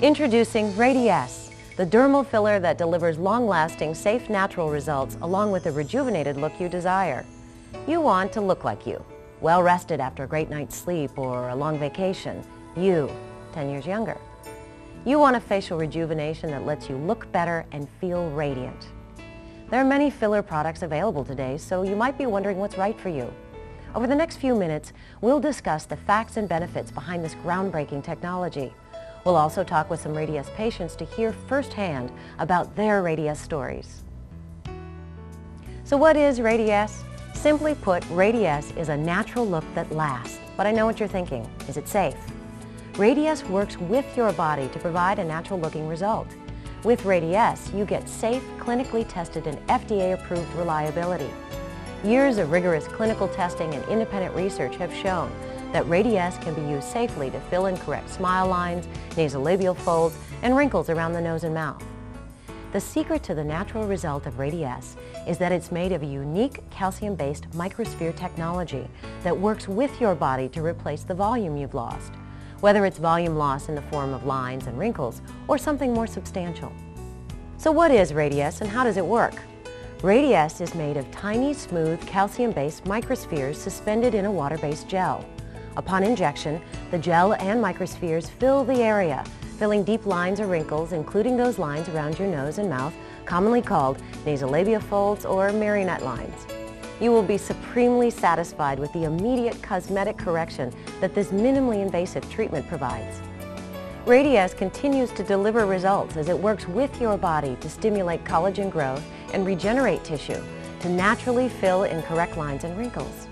Introducing Radiesse, the dermal filler that delivers long-lasting, safe, natural results along with the rejuvenated look you desire. You want to look like you, well-rested after a great night's sleep or a long vacation. You, 10 years younger. You want a facial rejuvenation that lets you look better and feel radiant. There are many filler products available today, so you might be wondering what's right for you. Over the next few minutes, we'll discuss the facts and benefits behind this groundbreaking technology. We'll also talk with some Radiesse patients to hear firsthand about their Radiesse stories. So what is Radiesse? Simply put, Radiesse is a natural look that lasts. But I know what you're thinking. Is it safe? Radiesse works with your body to provide a natural-looking result. With Radiesse, you get safe, clinically tested, and FDA-approved reliability. Years of rigorous clinical testing and independent research have shown that Radiesse can be used safely to fill and correct smile lines, nasolabial folds, and wrinkles around the nose and mouth. The secret to the natural result of Radiesse is that it's made of a unique calcium-based microsphere technology that works with your body to replace the volume you've lost, whether it's volume loss in the form of lines and wrinkles or something more substantial. So what is Radiesse and how does it work? Radiesse is made of tiny, smooth, calcium-based microspheres suspended in a water-based gel. Upon injection, the gel and microspheres fill the area, filling deep lines or wrinkles, including those lines around your nose and mouth, commonly called nasolabial folds or marionette lines. You will be supremely satisfied with the immediate cosmetic correction that this minimally invasive treatment provides. Radiesse continues to deliver results as it works with your body to stimulate collagen growth and regenerate tissue to naturally fill in correct lines and wrinkles.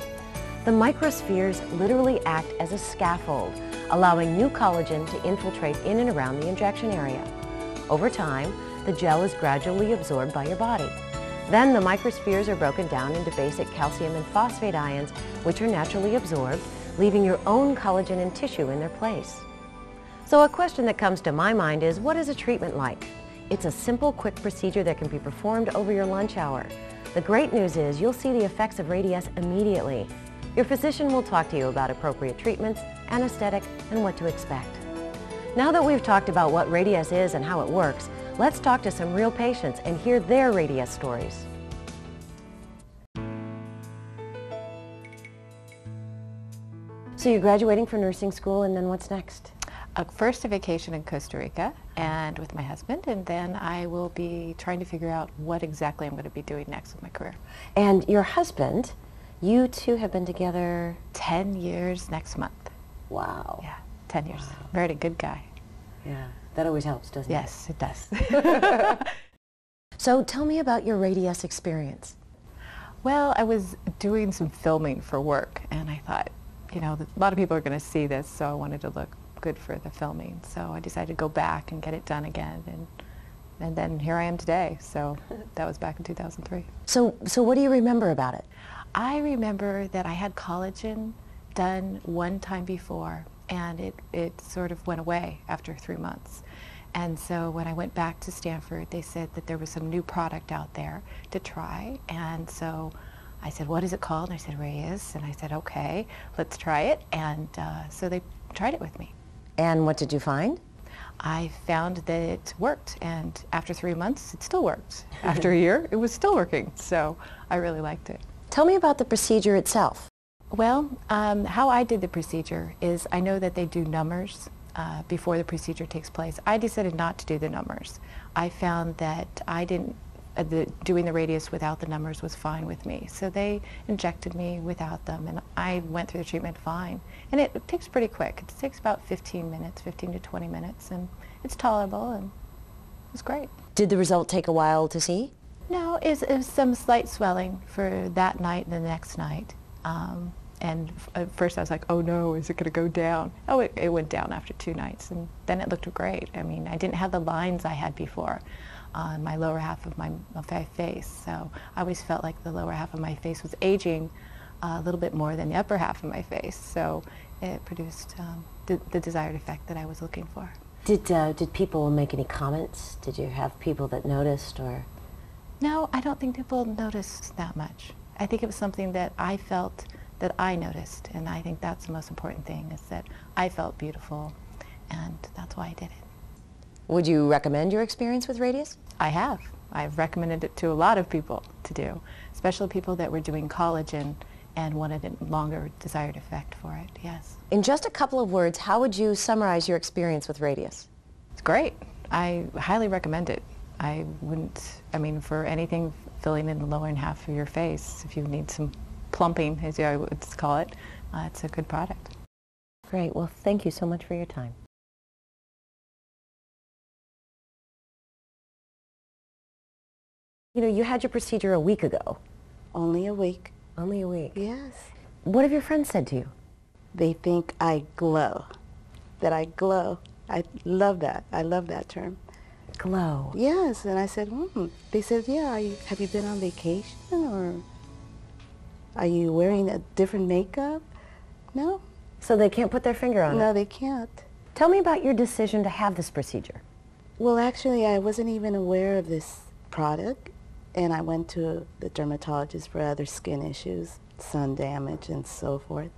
The microspheres literally act as a scaffold, allowing new collagen to infiltrate in and around the injection area. Over time, the gel is gradually absorbed by your body. Then the microspheres are broken down into basic calcium and phosphate ions, which are naturally absorbed, leaving your own collagen and tissue in their place. So a question that comes to my mind is, what is a treatment like? It's a simple, quick procedure that can be performed over your lunch hour. The great news is you'll see the effects of Radiesse immediately. Your physician will talk to you about appropriate treatments, anesthetic, and what to expect. Now that we've talked about what Radiesse is and how it works, let's talk to some real patients and hear their Radiesse stories. So you're graduating from nursing school, and then what's next? First a vacation in Costa Rica and with my husband, and then I will be trying to figure out what exactly I'm going to be doing next with my career. And your husband, you two have been together 10 years next month. Wow. Yeah, 10 years. Wow. Very good guy. Yeah, that always helps, doesn't it? Yes, it does. So tell me about your Radiesse experience. Well, I was doing some filming for work, and I thought, you know, a lot of people are going to see this, so I wanted to look good for the filming. So I decided to go back and get it done again, and then here I am today. So that was back in 2003. So what do you remember about it? I remember that I had collagen done one time before, and it sort of went away after 3 months. And so when I went back to Stanford, they said that there was some new product out there to try. And so I said, what is it called? And I said, Radiesse. And I said, okay, let's try it. And so they tried it with me. And what did you find? I found that it worked, and after 3 months, it still worked. After a year, it was still working. So I really liked it. Tell me about the procedure itself. Well, how I did the procedure is I know that they do numbers before the procedure takes place. I decided not to do the numbers. I found that doing the Radiesse without the numbers was fine with me. So they injected me without them, and I went through the treatment fine. And it takes pretty quick. It takes about 15 minutes, 15 to 20 minutes, and it's tolerable, and it was great. Did the result take a while to see? No, it was some slight swelling for that night and the next night. And at first I was like, oh no, is it going to go down? Oh, it went down after 2 nights, and then it looked great. I mean, I didn't have the lines I had before on my lower half of my face, so I always felt like the lower half of my face was aging a little bit more than the upper half of my face, so it produced the desired effect that I was looking for. Did people make any comments? Did you have people that noticed, or? No, I don't think people noticed that much. I think it was something that I felt that I noticed, and I think that's the most important thing, is that I felt beautiful, and that's why I did it. Would you recommend your experience with Radiesse? I have. I've recommended it to a lot of people to do, especially people that were doing collagen and wanted a longer desired effect for it, yes. In just a couple of words, how would you summarize your experience with Radiesse? It's great. I highly recommend it. I wouldn't, I mean, for anything filling in the lower half of your face, if you need some plumping, as I would call it, it's a good product. Great. Well, thank you so much for your time. You know, you had your procedure a week ago. Only a week. Only a week. Yes. What have your friends said to you? They think I glow. That I glow. I love that. I love that term. Glow. Yes. And I said, They said, yeah, have you been on vacation or are you wearing a different makeup? No. So they can't put their finger on it? No, they can't. Tell me about your decision to have this procedure. Well, actually, I wasn't even aware of this product. And I went to the dermatologist for other skin issues, sun damage and so forth.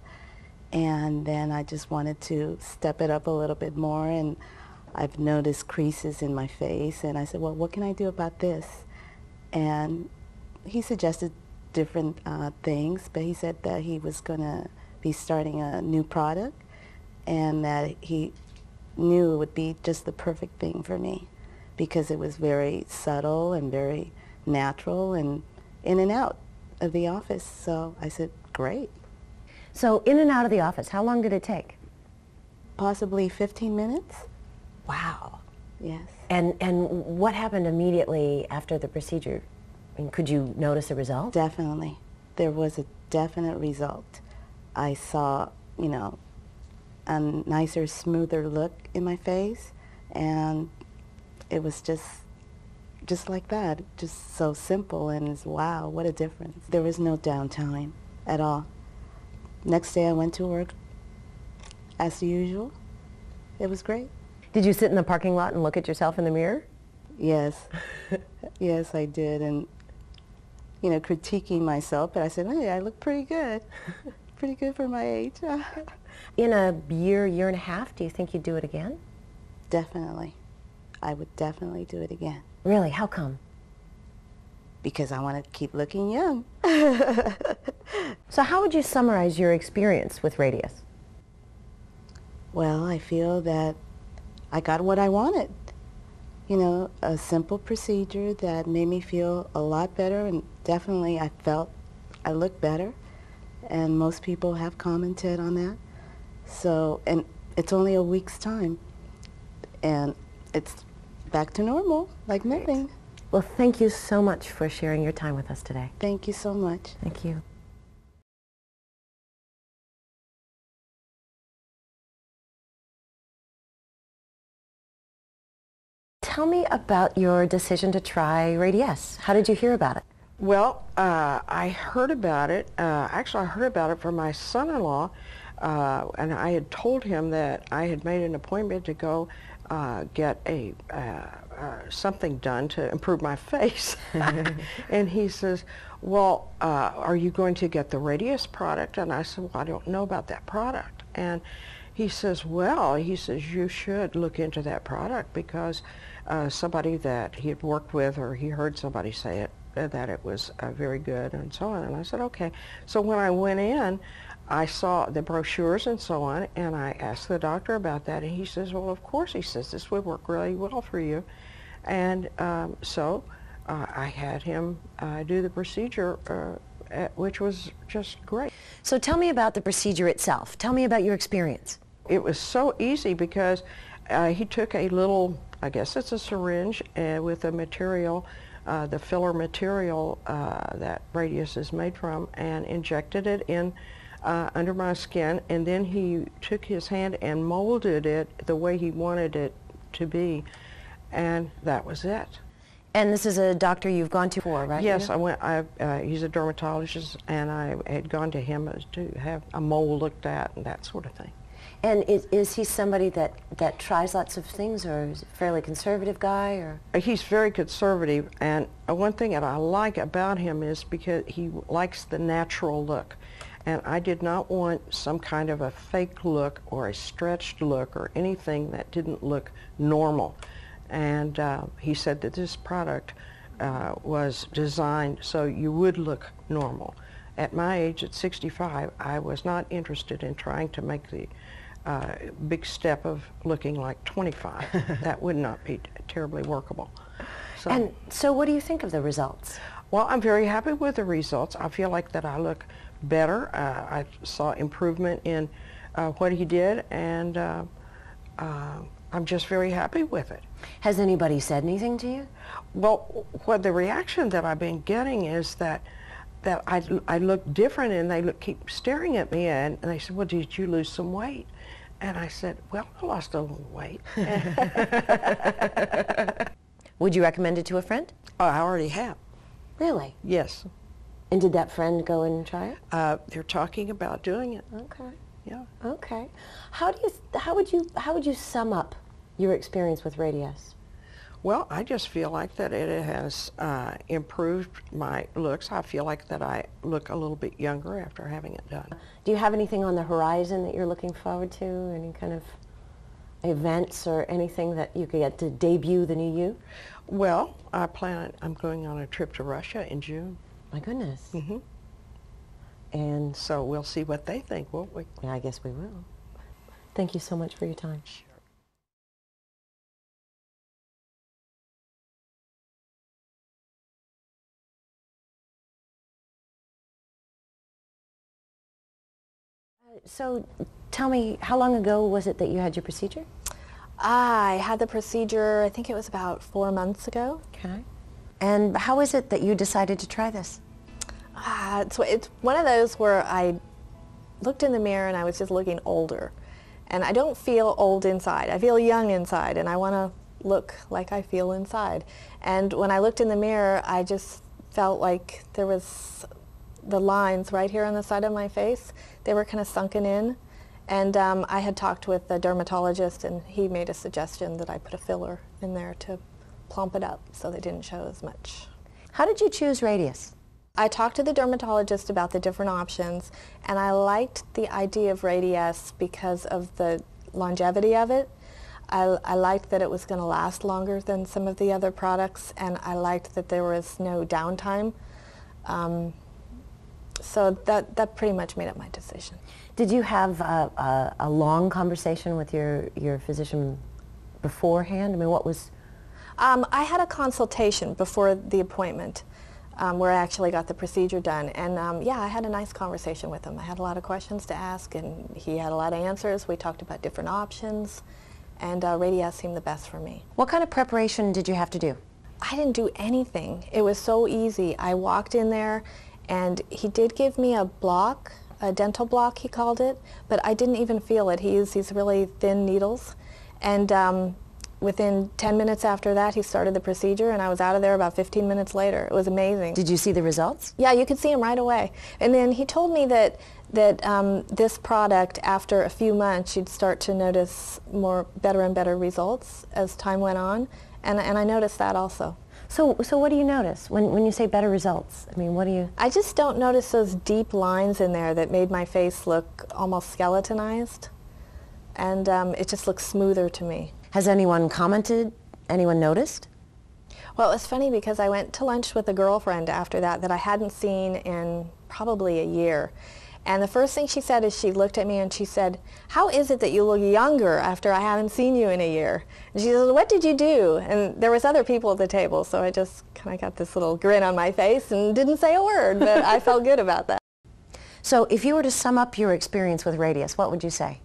And then I just wanted to step it up a little bit more, and I've noticed creases in my face, and I said, well, what can I do about this? And he suggested different things, but he said that he was going to be starting a new product and that he knew it would be just the perfect thing for me because it was very subtle and very natural and in and out of the office. So I said, great. So in and out of the office, how long did it take? Possibly 15 minutes. Wow. Yes. And what happened immediately after the procedure? I mean, could you notice a result? Definitely. There was a definite result. I saw, you know, a nicer, smoother look in my face, and it was just like that, just so simple, and it's, wow, what a difference. There was no downtime at all. Next day I went to work as usual. It was great. Did you sit in the parking lot and look at yourself in the mirror? Yes. Yes, I did, and, you know, critiquing myself, but I said, hey, I look pretty good. Pretty good for my age. In a year, year and a half, do you think you'd do it again? Definitely. I would definitely do it again. Really? How come? Because I want to keep looking young. So how would you summarize your experience with Radiesse? Well, I feel that I got what I wanted. You know, a simple procedure that made me feel a lot better, and definitely I felt I looked better. And most people have commented on that. So, and it's only a week's time. And it's back to normal, like nothing. Well, thank you so much for sharing your time with us today. Thank you so much. Thank you. Tell me about your decision to try Radiesse. How did you hear about it? Well, I heard about it. Actually, I heard about it from my son-in-law, and I had told him that I had made an appointment to go get a something done to improve my face. And he says, well, are you going to get the Radiesse product? And I said, well, I don't know about that product. And he says, well, he says, you should look into that product because somebody that he had worked with, or he heard somebody say it, that it was very good and so on. And I said, okay. So when I went in, I saw the brochures and so on, and I asked the doctor about that, and he says, well, of course, he says, this would work really well for you. And so I had him do the procedure, which was just great. So tell me about the procedure itself. Tell me about your experience. It was so easy because he took a little, I guess it's a syringe, with a material, the filler material that Radiesse is made from, and injected it in under my skin, and then he took his hand and molded it the way he wanted it to be, and that was it. And this is a doctor you've gone to before, right? Yes, I went. He's a dermatologist, and I had gone to him to have a mold looked at and that sort of thing. And is he somebody that tries lots of things, or is he a fairly conservative guy? Or He's very conservative, and one thing that I like about him is because he likes the natural look. And I did not want some kind of a fake look or a stretched look or anything that didn't look normal. And he said that this product was designed so you would look normal. At my age, at 65, I was not interested in trying to make the big step of looking like 25. That would not be terribly workable. So what do you think of the results? Well, I'm very happy with the results. I feel like that I look better. I saw improvement in what he did, and I'm just very happy with it. Has anybody said anything to you? Well, the reaction that I've been getting is that I look different, and they keep staring at me, and they said, well, did you lose some weight? And I said, well, I lost a little weight. Would you recommend it to a friend? Oh, I already have. Really? Yes. And did that friend go and try it? They're talking about doing it. Okay. Yeah. Okay. How would you sum up your experience with Radiesse? Well, I just feel like that it has improved my looks. I feel like that I look a little bit younger after having it done. Do you have anything on the horizon that you're looking forward to? Any kind of events or anything that you could get to debut the new you? Well, I'm going on a trip to Russia in June. My goodness. Mm-hmm. And so we'll see what they think, won't we? Yeah, I guess we will. Thank you so much for your time. Sure. So tell me, how long ago was it that you had your procedure? I had the procedure, I think it was about 4 months ago. Okay. And how is it that you decided to try this? It's one of those where I looked in the mirror and I was just looking older. And I don't feel old inside. I feel young inside, and I want to look like I feel inside. And when I looked in the mirror, I just felt like there was the lines right here on the side of my face. They were kind of sunken in. And I had talked with a dermatologist, and he made a suggestion that I put a filler in there to plump it up so they didn't show as much. How did you choose Radiesse? I talked to the dermatologist about the different options, and I liked the idea of Radiesse because of the longevity of it. I liked that it was going to last longer than some of the other products, and I liked that there was no downtime. So that pretty much made up my decision. Did you have a long conversation with your physician beforehand? I mean, what was... I had a consultation before the appointment where I actually got the procedure done. And yeah, I had a nice conversation with him. I had a lot of questions to ask, and he had a lot of answers. We talked about different options, and Radiesse seemed the best for me. What kind of preparation did you have to do? I didn't do anything. It was so easy. I walked in there, and he did give me a block, a dental block he called it, but I didn't even feel it. He used these really thin needles, and within 10 minutes after that he started the procedure, and I was out of there about 15 minutes later. It was amazing. Did you see the results? Yeah, you could see them right away. And then he told me that this product, after a few months, you'd start to notice better and better results as time went on, and I noticed that also. So what do you notice when you say better results? I mean, what do you... I just don't notice those deep lines in there that made my face look almost skeletonized. And it just looks smoother to me. Has anyone commented? Anyone noticed? Well, it's funny because I went to lunch with a girlfriend after that I hadn't seen in probably a year. And the first thing she said is she looked at me and she said, "How is it that you look younger after I haven't seen you in a year?" And she said, "What did you do?" And there was other people at the table, so I just kind of got this little grin on my face and didn't say a word, but I felt good about that. So if you were to sum up your experience with Radiesse, what would you say?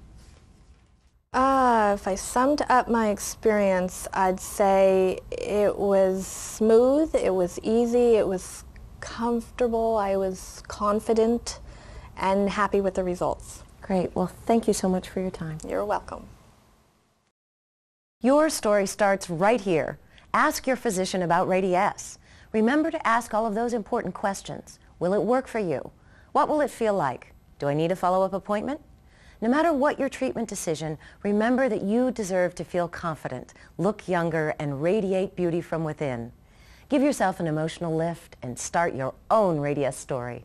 If I summed up my experience, I'd say it was smooth, it was easy, it was comfortable, I was confident, and happy with the results. Great. Well, thank you so much for your time. You're welcome. Your story starts right here. Ask your physician about Radiesse. Remember to ask all of those important questions. Will it work for you? What will it feel like? Do I need a follow-up appointment? No matter what your treatment decision, remember that you deserve to feel confident, look younger, and radiate beauty from within. Give yourself an emotional lift and start your own Radiesse story.